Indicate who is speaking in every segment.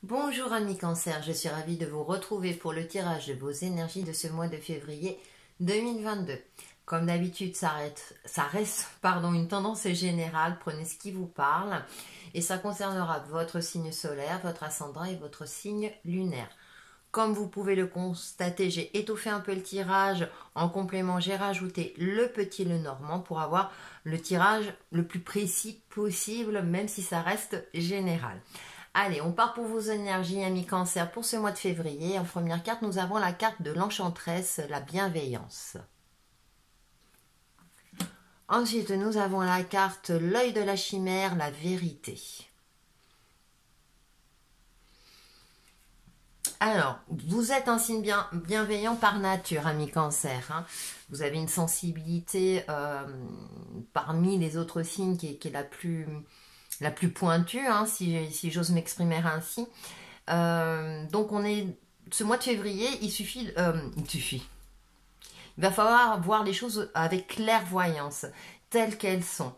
Speaker 1: Bonjour amis cancer, je suis ravie de vous retrouver pour le tirage de vos énergies de ce mois de février 2022. Comme d'habitude, ça reste une tendance générale, prenez ce qui vous parle et ça concernera votre signe solaire, votre ascendant et votre signe lunaire. Comme vous pouvez le constater, j'ai étoffé un peu le tirage. En complément, j'ai rajouté le petit Lenormand pour avoir le tirage le plus précis possible, même si ça reste général. Allez, on part pour vos énergies, amis cancer, pour ce mois de février. En première carte, nous avons la carte de l'enchanteresse, la bienveillance. Ensuite, nous avons la carte l'œil de la chimère, la vérité. Alors, vous êtes un signe bienveillant par nature, ami cancer. Hein. Vous avez une sensibilité parmi les autres signes qui est la plus pointue, hein, si j'ose m'exprimer ainsi. Donc, ce mois de février, il va falloir voir les choses avec clairvoyance, telles qu'elles sont.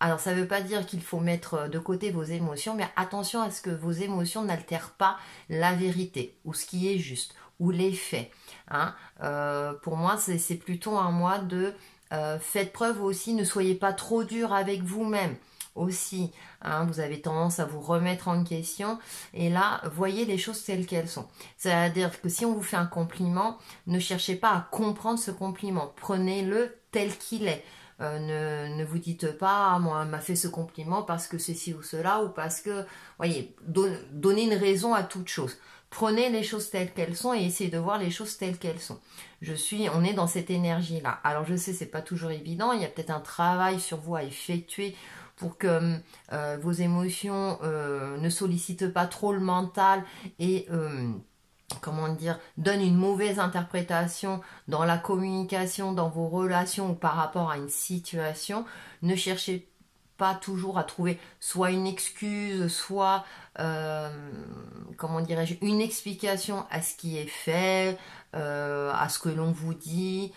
Speaker 1: Alors, ça ne veut pas dire qu'il faut mettre de côté vos émotions, mais attention à ce que vos émotions n'altèrent pas la vérité, ou ce qui est juste, ou les faits. Hein. Pour moi, c'est plutôt un mois de faites preuve aussi, ne soyez pas trop dur avec vous-même. Aussi, hein, vous avez tendance à vous remettre en question, et là, voyez les choses telles qu'elles sont. C'est-à-dire que si on vous fait un compliment, ne cherchez pas à comprendre ce compliment, prenez-le tel qu'il est. Ne vous dites pas, ah, moi, elle m'a fait ce compliment parce que ceci ou cela, ou parce que, voyez, donnez une raison à toute chose. Prenez les choses telles qu'elles sont et essayez de voir les choses telles qu'elles sont. On est dans cette énergie-là. Alors, je sais, c'est pas toujours évident, il y a peut-être un travail sur vous à effectuer pour que vos émotions ne sollicitent pas trop le mental et donne une mauvaise interprétation dans la communication, dans vos relations ou par rapport à une situation. Ne cherchez pas toujours à trouver soit une excuse, soit une explication à ce qui est fait, à ce que l'on vous dit.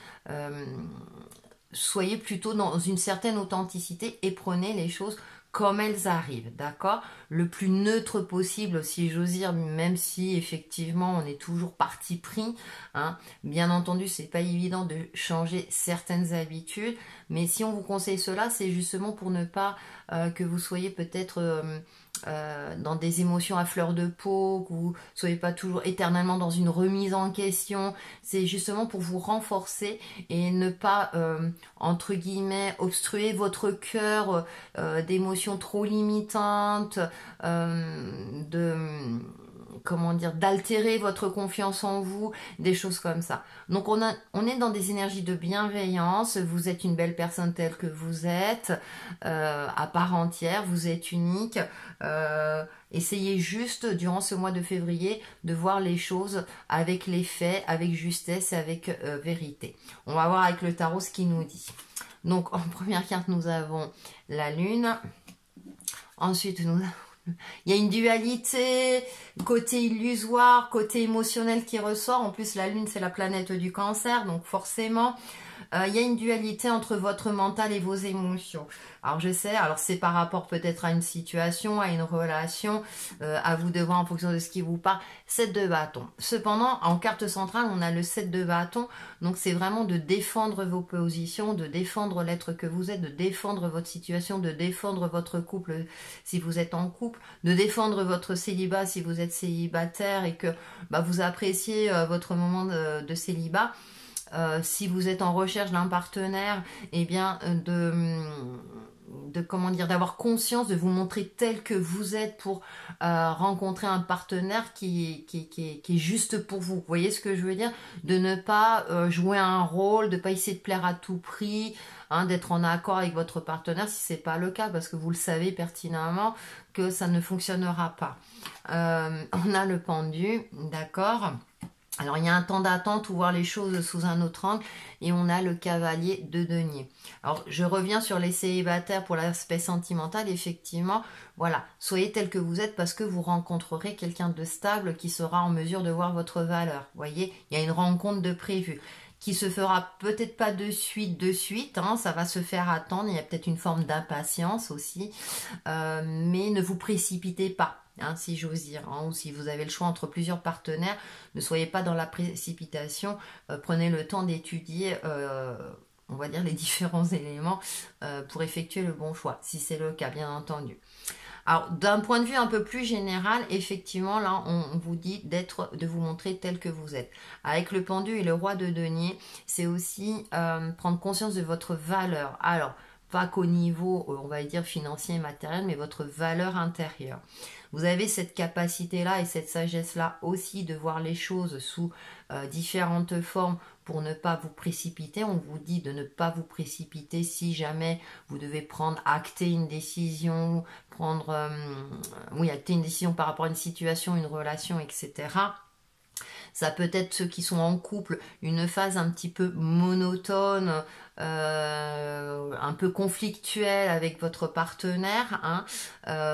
Speaker 1: Soyez plutôt dans une certaine authenticité et prenez les choses comme elles arrivent, d'accord? Le plus neutre possible, si j'ose dire, même si effectivement on est toujours parti pris. Hein. Bien entendu, c'est pas évident de changer certaines habitudes, mais si on vous conseille cela, c'est justement pour ne pas que vous soyez peut-être dans des émotions à fleur de peau, que vous ne soyez pas toujours éternellement dans une remise en question. C'est justement pour vous renforcer et ne pas, entre guillemets, obstruer votre cœur d'émotions trop limitantes, d'altérer votre confiance en vous, des choses comme ça. Donc on est dans des énergies de bienveillance, vous êtes une belle personne telle que vous êtes, à part entière, vous êtes unique. Essayez juste, durant ce mois de février, de voir les choses avec les faits, avec justesse et avec vérité. On va voir avec le tarot ce qu'il nous dit. Donc en première carte, nous avons la lune. Ensuite, il y a une dualité, côté illusoire, côté émotionnel qui ressort. En plus, la lune, c'est la planète du cancer, donc forcément, il y a une dualité entre votre mental et vos émotions. Alors, je sais, c'est par rapport peut-être à une situation, à une relation, à vous de voir en fonction de ce qui vous parle. 7 de bâton. Cependant, en carte centrale, on a le 7 de bâton. Donc, c'est vraiment de défendre vos positions, de défendre l'être que vous êtes, de défendre votre situation, de défendre votre couple si vous êtes en couple, de défendre votre célibat si vous êtes célibataire et que vous appréciez votre moment de célibat. Si vous êtes en recherche d'un partenaire, eh bien d'avoir conscience, de vous montrer tel que vous êtes pour rencontrer un partenaire qui est juste pour vous. Vous voyez ce que je veux dire? De ne pas jouer un rôle, de ne pas essayer de plaire à tout prix, hein, d'être en accord avec votre partenaire si c'est pas le cas, parce que vous le savez pertinemment que ça ne fonctionnera pas. On a le pendu, d'accord? Alors, il y a un temps d'attente ou voir les choses sous un autre angle. Et on a le cavalier de denier. Alors, je reviens sur les célibataires pour l'aspect sentimental. Effectivement, voilà, soyez tel que vous êtes parce que vous rencontrerez quelqu'un de stable qui sera en mesure de voir votre valeur. Vous voyez, il y a une rencontre de prévue qui se fera peut-être pas de suite, hein, ça va se faire attendre. Il y a peut-être une forme d'impatience aussi. Mais ne vous précipitez pas. hein, si j'ose dire, hein, ou si vous avez le choix entre plusieurs partenaires, ne soyez pas dans la précipitation, prenez le temps d'étudier, on va dire, les différents éléments pour effectuer le bon choix, si c'est le cas, bien entendu. Alors, d'un point de vue un peu plus général, effectivement, là, on vous dit de vous montrer tel que vous êtes. Avec le pendu et le roi de denier, c'est aussi prendre conscience de votre valeur. Alors, pas qu'au niveau, on va dire, financier et matériel, mais votre valeur intérieure. Vous avez cette capacité-là et cette sagesse-là aussi de voir les choses sous différentes formes pour ne pas vous précipiter. On vous dit de ne pas vous précipiter si jamais vous devez acter une décision, acter une décision par rapport à une situation, une relation, etc. Ça peut être ceux qui sont en couple, une phase un petit peu monotone, un peu conflictuelle avec votre partenaire. Hein.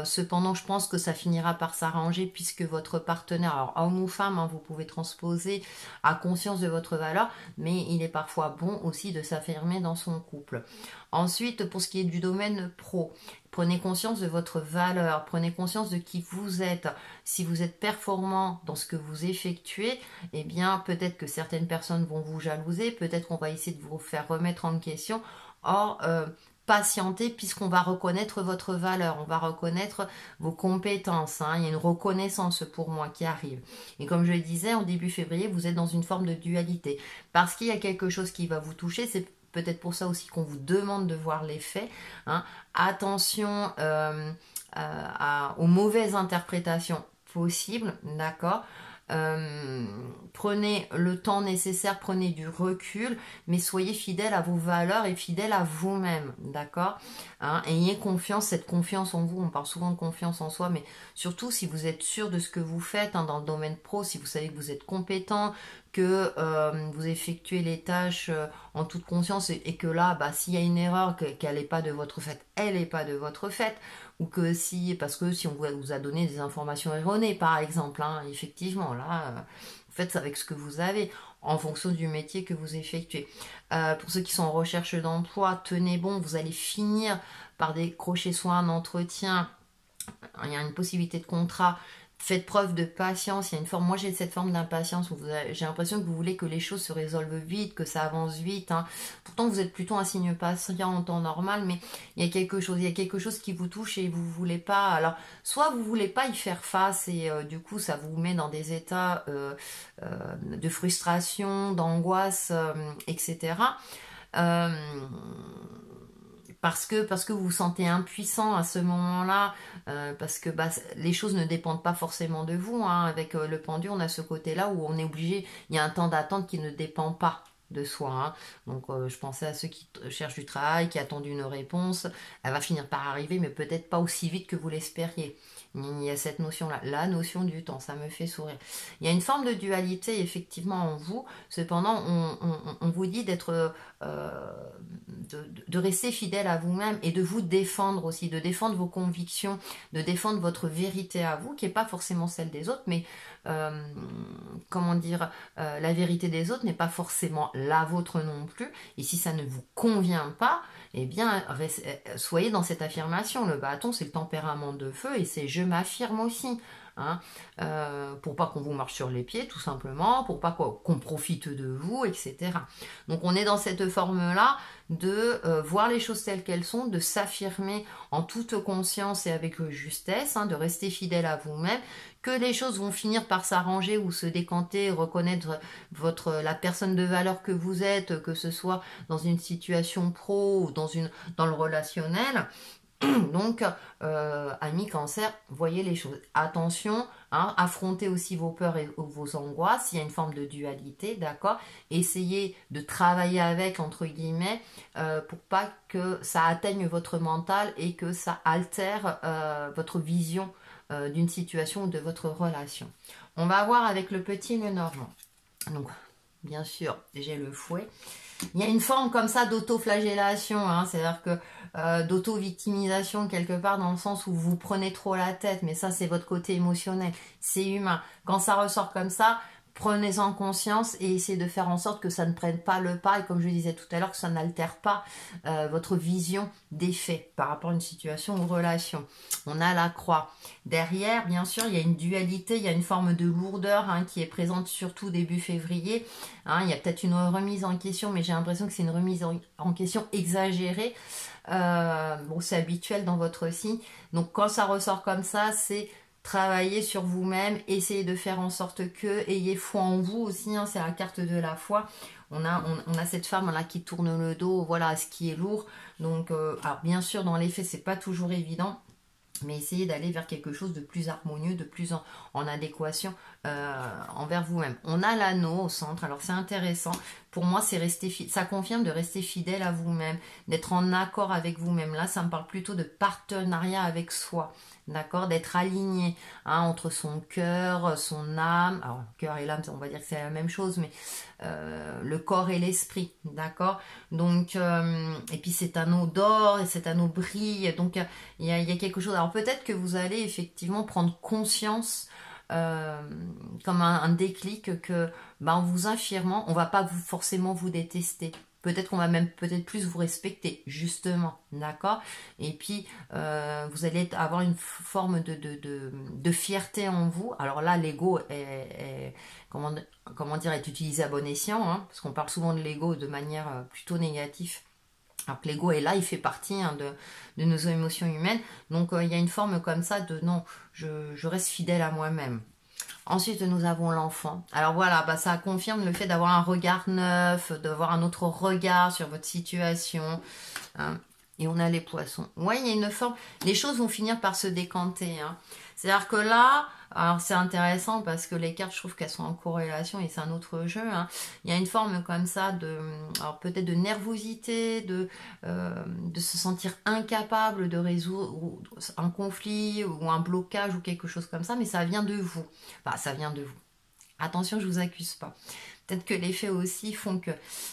Speaker 1: Cependant, je pense que ça finira par s'arranger puisque votre partenaire, alors homme ou femme, hein, vous pouvez transposer, a conscience de votre valeur, mais il est parfois bon aussi de s'affirmer dans son couple. Ensuite, pour ce qui est du domaine pro, prenez conscience de votre valeur, prenez conscience de qui vous êtes. Si vous êtes performant dans ce que vous effectuez, eh bien peut-être que certaines personnes vont vous jalouser, peut-être qu'on va essayer de vous faire remettre en question. Or, patientez puisqu'on va reconnaître votre valeur, on va reconnaître vos compétences. Hein. Il y a une reconnaissance pour moi qui arrive. Et comme je le disais, en début février, vous êtes dans une forme de dualité. Parce qu'il y a quelque chose qui va vous toucher, c'est peut-être pour ça aussi qu'on vous demande de voir les faits. Hein. Attention aux mauvaises interprétations possibles, d'accord. Prenez le temps nécessaire, prenez du recul, mais soyez fidèle à vos valeurs et fidèle à vous-même, d'accord, hein, ayez confiance, cette confiance en vous, on parle souvent de confiance en soi, mais surtout si vous êtes sûr de ce que vous faites hein, dans le domaine pro, si vous savez que vous êtes compétent, que vous effectuez les tâches en toute conscience et que là, s'il y a une erreur, qu'elle n'est pas de votre fait, elle n'est pas de votre fait, ou que parce que si on vous a donné des informations erronées, par exemple, hein, effectivement, là, vous faites avec ce que vous avez, en fonction du métier que vous effectuez. Pour ceux qui sont en recherche d'emploi, tenez bon, vous allez finir par décrocher soit un entretien, il y a une possibilité de contrat. Faites preuve de patience, il y a une forme, moi j'ai cette forme d'impatience où j'ai l'impression que vous voulez que les choses se résolvent vite, que ça avance vite. Hein. Pourtant vous êtes plutôt un signe patient en temps normal, mais il y a quelque chose qui vous touche et vous voulez pas. Alors soit vous voulez pas y faire face et du coup ça vous met dans des états de frustration, d'angoisse, etc. Parce que vous vous sentez impuissant à ce moment-là, parce que les choses ne dépendent pas forcément de vous. Hein. Avec le pendu, on a ce côté-là où on est obligé, il y a un temps d'attente qui ne dépend pas de soi. Hein. Donc je pensais à ceux qui cherchent du travail, qui attendent une réponse. Elle va finir par arriver, mais peut-être pas aussi vite que vous l'espériez. Il y a cette notion-là, la notion du temps, ça me fait sourire. Il y a une forme de dualité effectivement en vous, cependant on vous dit d'être, de rester fidèle à vous-même et de vous défendre aussi, de défendre vos convictions, de défendre votre vérité à vous, qui n'est pas forcément celle des autres, mais comment dire, la vérité des autres n'est pas forcément la vôtre non plus, et si ça ne vous convient pas, eh bien, soyez dans cette affirmation. Le bâton, c'est le tempérament de feu et c'est je m'affirme aussi. Hein, pour pas qu'on vous marche sur les pieds, tout simplement, pour pas qu'on profite de vous, etc. Donc on est dans cette forme-là de voir les choses telles qu'elles sont, de s'affirmer en toute conscience et avec justesse, hein, de rester fidèle à vous-même, que les choses vont finir par s'arranger ou se décanter, reconnaître la personne de valeur que vous êtes, que ce soit dans une situation pro ou dans le relationnel. Donc, amis cancer, voyez les choses. Attention, hein, affrontez aussi vos peurs et vos angoisses. Il y a une forme de dualité, d'accord. Essayez de travailler avec, entre guillemets, pour pas que ça atteigne votre mental et que ça altère votre vision d'une situation ou de votre relation. On va voir avec le petit Lenormand. Donc, bien sûr, j'ai le fouet. Il y a une forme comme ça d'auto-flagellation, hein, c'est-à-dire que d'auto-victimisation quelque part dans le sens où vous prenez trop la tête, mais ça c'est votre côté émotionnel, c'est humain. Quand ça ressort comme ça, prenez-en conscience et essayez de faire en sorte que ça ne prenne pas le pas et comme je disais tout à l'heure, que ça n'altère pas votre vision des faits par rapport à une situation ou relation. On a la croix. Derrière, bien sûr, il y a une dualité, il y a une forme de lourdeur qui est présente surtout début février. Il y a peut-être une remise en question, mais j'ai l'impression que c'est une remise en question exagérée. Bon, c'est habituel dans votre signe. Donc quand ça ressort comme ça, c'est travailler sur vous-même, essayez de faire en sorte que, ayez foi en vous aussi, c'est la carte de la foi. On a cette femme là qui tourne le dos, voilà, à ce qui est lourd. Donc, alors bien sûr, dans les faits, c'est pas toujours évident. Mais essayez d'aller vers quelque chose de plus harmonieux, de plus en adéquation envers vous-même. On a l'anneau au centre, alors c'est intéressant. Pour moi, ça confirme de rester fidèle à vous-même, d'être en accord avec vous-même. Là, ça me parle plutôt de partenariat avec soi, d'accord, d'être aligné entre son cœur, son âme. Alors, le cœur et l'âme, on va dire que c'est la même chose, mais le corps et l'esprit, d'accord. Donc, et puis cet anneau d'or et cet anneau brille. Donc, il y a quelque chose. Alors, peut-être que vous allez effectivement prendre conscience comme un déclic que en vous affirmant, on va pas forcément vous détester. Peut-être qu'on va même peut-être plus vous respecter, justement, d'accord. Et puis, vous allez avoir une forme de fierté en vous. Alors là, l'ego comment dire, est utilisé à bon escient, parce qu'on parle souvent de l'ego de manière plutôt négative. Alors que l'ego est là, il fait partie de nos émotions humaines. Donc, il y a une forme comme ça de non, je reste fidèle à moi-même. Ensuite, nous avons l'enfant. Alors voilà, ça confirme le fait d'avoir un regard neuf, d'avoir un autre regard sur votre situation. Et on a les poissons. Ouais, il y a une forme... Les choses vont finir par se décanter. C'est-à-dire que là, alors c'est intéressant parce que les cartes, je trouve qu'elles sont en corrélation et c'est un autre jeu. Il y a une forme comme ça alors peut-être de nervosité, de se sentir incapable de résoudre un conflit ou un blocage ou quelque chose comme ça, mais ça vient de vous. Enfin, ça vient de vous. Attention, je vous accuse pas. Peut-être que les faits aussi font que...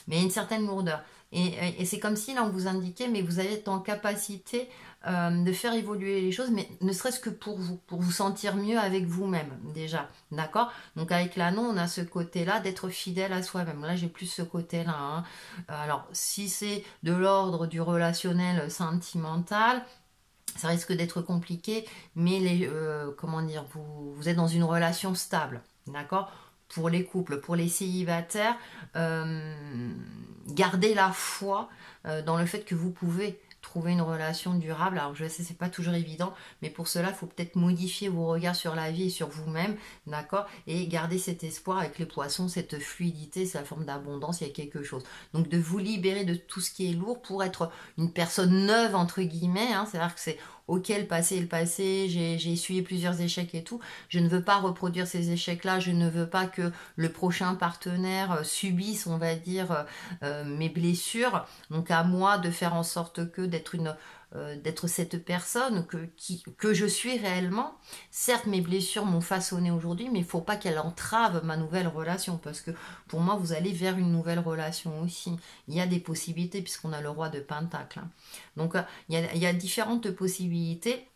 Speaker 1: Mais il y a une certaine lourdeur. Et c'est comme si là on vous indiquait, mais vous allez être en capacité de faire évoluer les choses, mais ne serait-ce que pour vous sentir mieux avec vous-même déjà, d'accord. Donc avec l'anneau, on a ce côté-là d'être fidèle à soi-même. Là, j'ai plus ce côté-là. Alors, si c'est de l'ordre du relationnel sentimental, ça risque d'être compliqué, mais comment dire, vous êtes dans une relation stable, d'accord. Pour les couples, pour les célibataires, gardez la foi dans le fait que vous pouvez trouver une relation durable. Alors je sais, c'est pas toujours évident, mais pour cela, il faut peut-être modifier vos regards sur la vie et sur vous-même, d'accord, et garder cet espoir avec les poissons, cette fluidité, c'est la forme d'abondance, il y a quelque chose. Donc de vous libérer de tout ce qui est lourd pour être une personne neuve, entre guillemets, c'est-à-dire que c'est ok, le passé est le passé, j'ai essuyé plusieurs échecs et tout, je ne veux pas reproduire ces échecs-là, je ne veux pas que le prochain partenaire subisse, on va dire, mes blessures, donc à moi de faire en sorte que d'être cette personne que je suis réellement. Certes, mes blessures m'ont façonné aujourd'hui, mais il ne faut pas qu'elles entravent ma nouvelle relation, parce que pour moi, vous allez vers une nouvelle relation aussi. Il y a des possibilités, puisqu'on a le roi de Pentacle. Donc, il y a différentes possibilités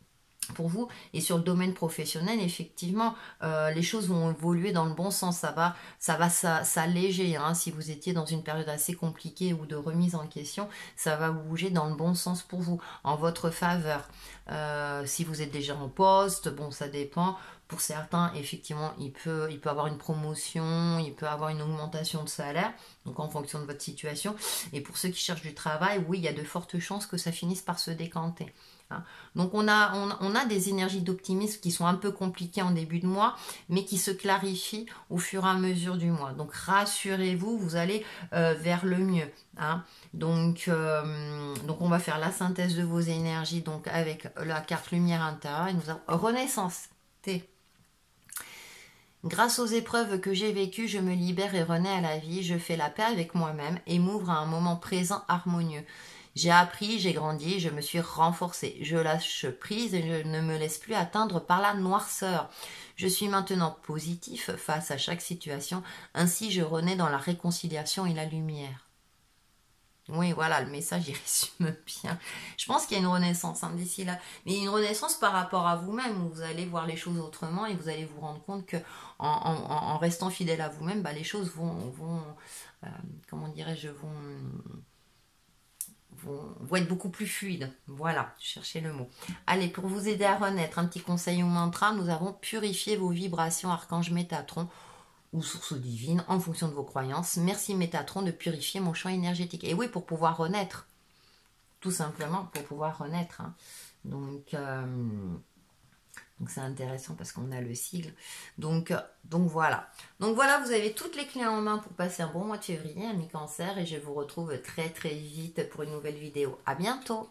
Speaker 1: pour vous. Et sur le domaine professionnel, effectivement, les choses vont évoluer dans le bon sens. Ça va s'alléger. Si vous étiez dans une période assez compliquée ou de remise en question, ça va bouger dans le bon sens pour vous, en votre faveur. Si vous êtes déjà en poste, bon, ça dépend. Pour certains, effectivement, il peut avoir une promotion, il peut avoir une augmentation de salaire, donc en fonction de votre situation. Et pour ceux qui cherchent du travail, oui, il y a de fortes chances que ça finisse par se décanter. Donc on a des énergies d'optimisme qui sont un peu compliquées en début de mois, mais qui se clarifient au fur et à mesure du mois. Donc rassurez-vous, vous allez vers le mieux. Donc on va faire la synthèse de vos énergies donc avec la carte lumière intérieure. Et nous avons Renaissance. Grâce aux épreuves que j'ai vécues, je me libère et renais à la vie. Je fais la paix avec moi-même et m'ouvre à un moment présent harmonieux. J'ai appris, j'ai grandi, je me suis renforcée. Je lâche prise et je ne me laisse plus atteindre par la noirceur. Je suis maintenant positif face à chaque situation. Ainsi, je renais dans la réconciliation et la lumière. Oui, voilà, le message, il résume bien. Je pense qu'il y a une renaissance hein, d'ici là. Mais une renaissance par rapport à vous-même, où vous allez voir les choses autrement et vous allez vous rendre compte que en restant fidèle à vous-même, bah, les choses vont comment dirais-je, vont être beaucoup plus fluides. Voilà, cherchez le mot. Allez, pour vous aider à renaître, un petit conseil ou mantra, nous avons purifié vos vibrations, archange Métatron ou source divine, en fonction de vos croyances. Merci Métatron de purifier mon champ énergétique. Et oui, pour pouvoir renaître. Tout simplement pour pouvoir renaître. Hein. Donc, c'est intéressant parce qu'on a le sigle. Donc voilà. Donc voilà, vous avez toutes les clés en main pour passer un bon mois de février, amis cancer, et je vous retrouve très très vite pour une nouvelle vidéo. À bientôt!